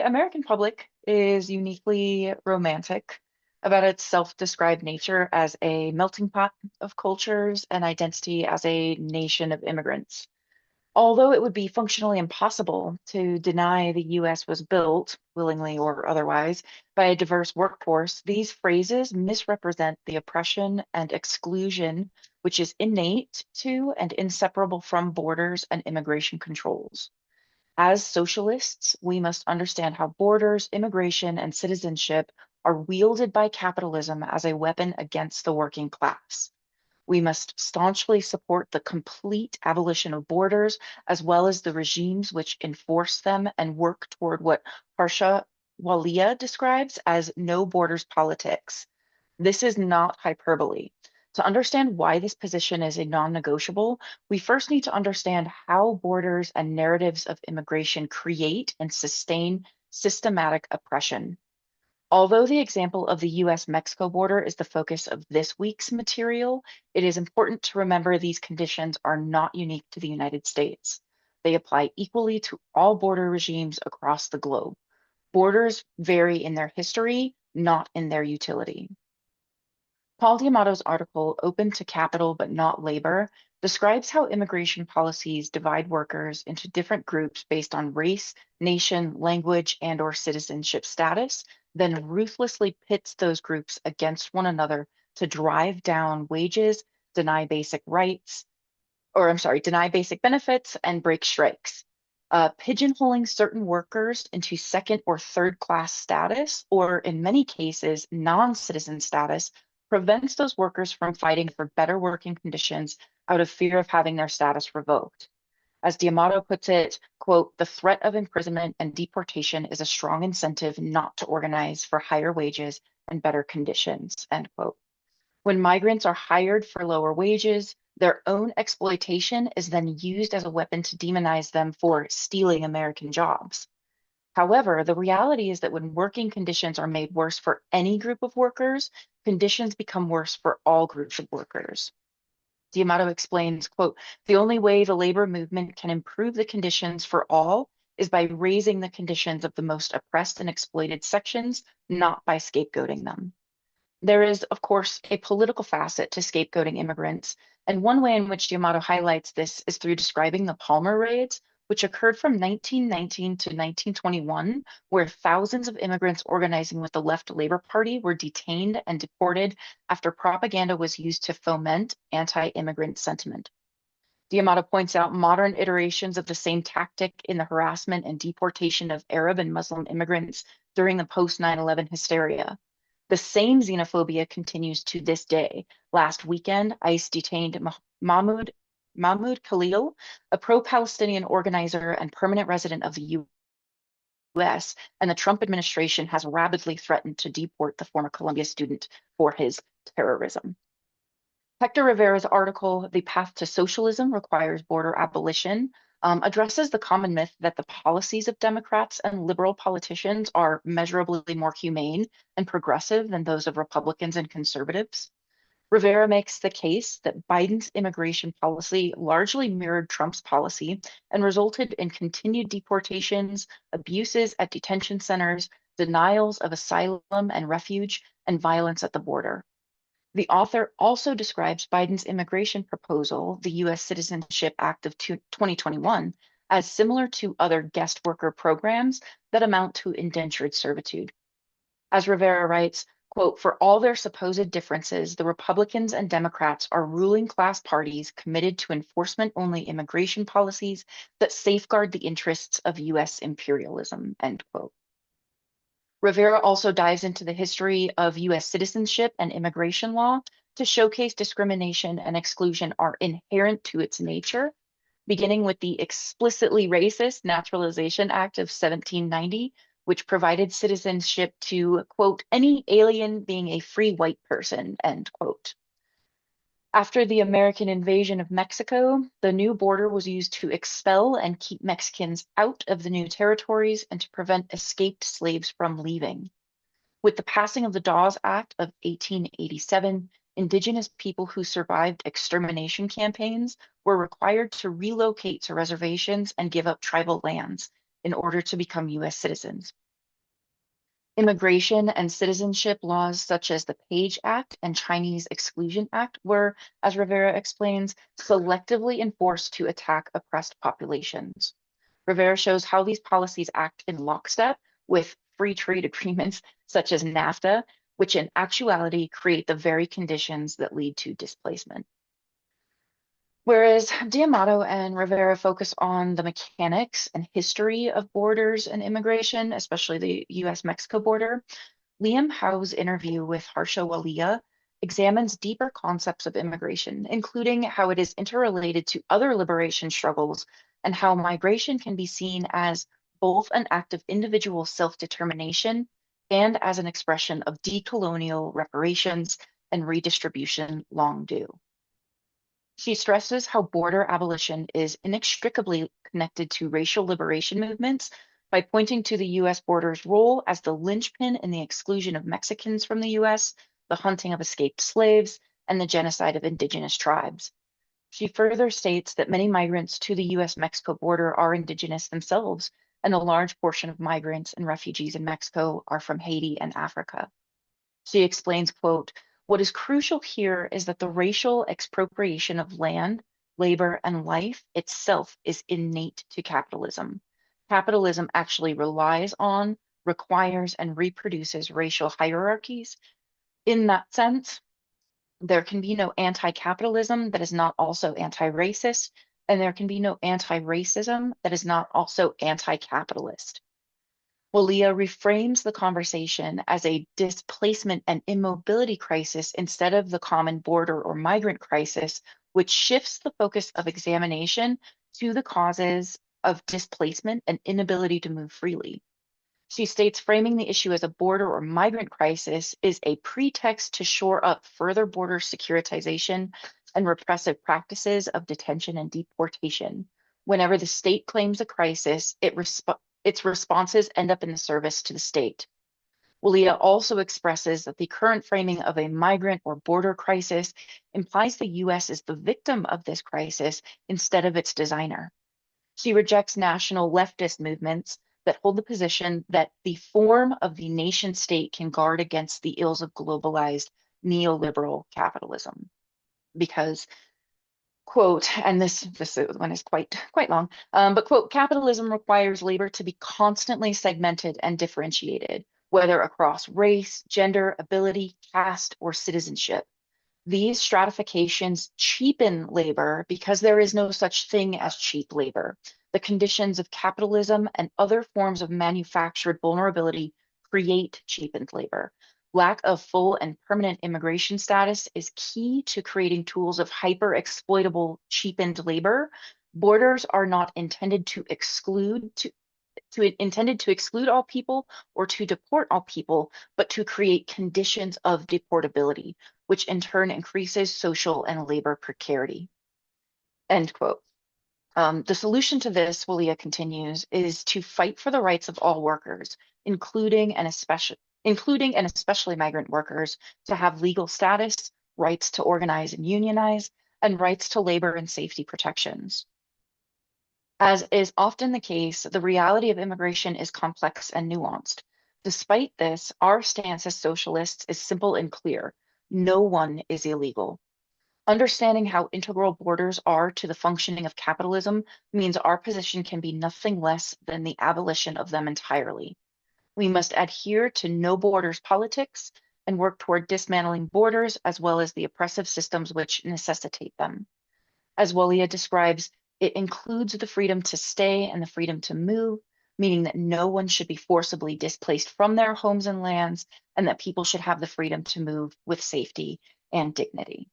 American public is uniquely romantic about its self-described nature as a melting pot of cultures and identity as a nation of immigrants. Although it would be functionally impossible to deny the US was built, willingly or otherwise, by a diverse workforce, these phrases misrepresent the oppression and exclusion which is innate to and inseparable from borders and immigration controls. As socialists, we must understand how borders, immigration, and citizenship are wielded by capitalism as a weapon against the working class. We must staunchly support the complete abolition of borders, as well as the regimes which enforce them, and work toward what Harsha Walia describes as no borders politics. This is not hyperbole. To understand why this position is a non-negotiable, we first need to understand how borders and narratives of immigration create and sustain systematic oppression. Although the example of the US-Mexico border is the focus of this week's material, it is important to remember these conditions are not unique to the United States. They apply equally to all border regimes across the globe. Borders vary in their history, not in their utility. Paul Diamato's article, Open to Capital but Not Labor, describes how immigration policies divide workers into different groups based on race, nation, language, and/or citizenship status, then ruthlessly pits those groups against one another to drive down wages, deny basic rights, or I'm sorry, deny basic benefits and break strikes. Pigeonholing certain workers into second or third class status, or in many cases, non-citizen status, prevents those workers from fighting for better working conditions out of fear of having their status revoked. As D'Amato puts it, quote, the threat of imprisonment and deportation is a strong incentive not to organize for higher wages and better conditions, end quote. When migrants are hired for lower wages, their own exploitation is then used as a weapon to demonize them for stealing American jobs. However, the reality is that when working conditions are made worse for any group of workers, conditions become worse for all groups of workers. D'Amato explains, quote, the only way the labor movement can improve the conditions for all is by raising the conditions of the most oppressed and exploited sections, not by scapegoating them. There is, of course, a political facet to scapegoating immigrants, and one way in which D'Amato highlights this is through describing the Palmer raids, which occurred from 1919 to 1921, where thousands of immigrants organizing with the Left Labor Party were detained and deported after propaganda was used to foment anti-immigrant sentiment. D'Amato points out modern iterations of the same tactic in the harassment and deportation of Arab and Muslim immigrants during the post 9/11 hysteria. The same xenophobia continues to this day. Last weekend, ICE detained Mahmoud Khalil, a pro-Palestinian organizer and permanent resident of the US, and the Trump administration has rapidly threatened to deport the former Columbia student for his terrorism. Hector Rivera's article, The Path to Socialism Requires Border Abolition, addresses the common myth that the policies of Democrats and liberal politicians are measurably more humane and progressive than those of Republicans and conservatives. Rivera makes the case that Biden's immigration policy largely mirrored Trump's policy and resulted in continued deportations, abuses at detention centers, denials of asylum and refuge, and violence at the border. The author also describes Biden's immigration proposal, the U.S. Citizenship Act of 2021, as similar to other guest worker programs that amount to indentured servitude. As Rivera writes, quote, for all their supposed differences, the Republicans and Democrats are ruling class parties committed to enforcement-only immigration policies that safeguard the interests of U.S. imperialism, end quote. Rivera also dives into the history of U.S. citizenship and immigration law to showcase discrimination and exclusion are inherent to its nature, beginning with the explicitly racist Naturalization Act of 1790, which provided citizenship to, quote, any alien being a free white person, end quote. After the American invasion of Mexico, the new border was used to expel and keep Mexicans out of the new territories and to prevent escaped slaves from leaving. With the passing of the Dawes Act of 1887, indigenous people who survived extermination campaigns were required to relocate to reservations and give up tribal lands in order to become U.S. citizens. Immigration and citizenship laws such as the Page Act and Chinese Exclusion Act were, as Rivera explains, selectively enforced to attack oppressed populations. Rivera shows how these policies act in lockstep with free trade agreements such as NAFTA, which in actuality create the very conditions that lead to displacement. Whereas D'Amato and Rivera focus on the mechanics and history of borders and immigration, especially the US-Mexico border, Liam Howe's interview with Harsha Walia examines deeper concepts of immigration, including how it is interrelated to other liberation struggles and how migration can be seen as both an act of individual self-determination and as an expression of decolonial reparations and redistribution long due. She stresses how border abolition is inextricably connected to racial liberation movements by pointing to the US border's role as the linchpin in the exclusion of Mexicans from the US, the hunting of escaped slaves, and the genocide of indigenous tribes. She further states that many migrants to the US-Mexico border are indigenous themselves, and a large portion of migrants and refugees in Mexico are from Haiti and Africa. She explains, quote, "What is crucial here is that the racial expropriation of land, labor, and life itself is innate to capitalism. Capitalism actually relies on, requires, and reproduces racial hierarchies. In that sense, there can be no anti-capitalism that is not also anti-racist, and there can be no anti-racism that is not also anti-capitalist." Walia reframes the conversation as a displacement and immobility crisis instead of the common border or migrant crisis, which shifts the focus of examination to the causes of displacement and inability to move freely. She states framing the issue as a border or migrant crisis is a pretext to shore up further border securitization and repressive practices of detention and deportation. Whenever the state claims a crisis, its responses end up in the service to the state. Walia also expresses that the current framing of a migrant or border crisis implies the US is the victim of this crisis instead of its designer. She rejects national leftist movements that hold the position that the form of the nation state can guard against the ills of globalized neoliberal capitalism. Because, quote, and this one is quite long, but quote, "Capitalism requires labor to be constantly segmented and differentiated, whether across race, gender, ability, caste, or citizenship. These stratifications cheapen labor because there is no such thing as cheap labor. The conditions of capitalism and other forms of manufactured vulnerability create cheapened labor. Lack of full and permanent immigration status is key to creating tools of hyper-exploitable cheapened labor. Borders are not intended to intended to exclude all people or to deport all people, but to create conditions of deportability, which in turn increases social and labor precarity." End quote. The solution to this, Walia continues, is to fight for the rights of all workers, including and especially migrant workers, to have legal status, rights to organize and unionize, and rights to labor and safety protections. As is often the case, the reality of immigration is complex and nuanced. Despite this, our stance as socialists is simple and clear. No one is illegal. Understanding how integral borders are to the functioning of capitalism means our position can be nothing less than the abolition of them entirely. We must adhere to no borders politics and work toward dismantling borders as well as the oppressive systems which necessitate them. As Walia describes, it includes the freedom to stay and the freedom to move, meaning that no one should be forcibly displaced from their homes and lands, and that people should have the freedom to move with safety and dignity.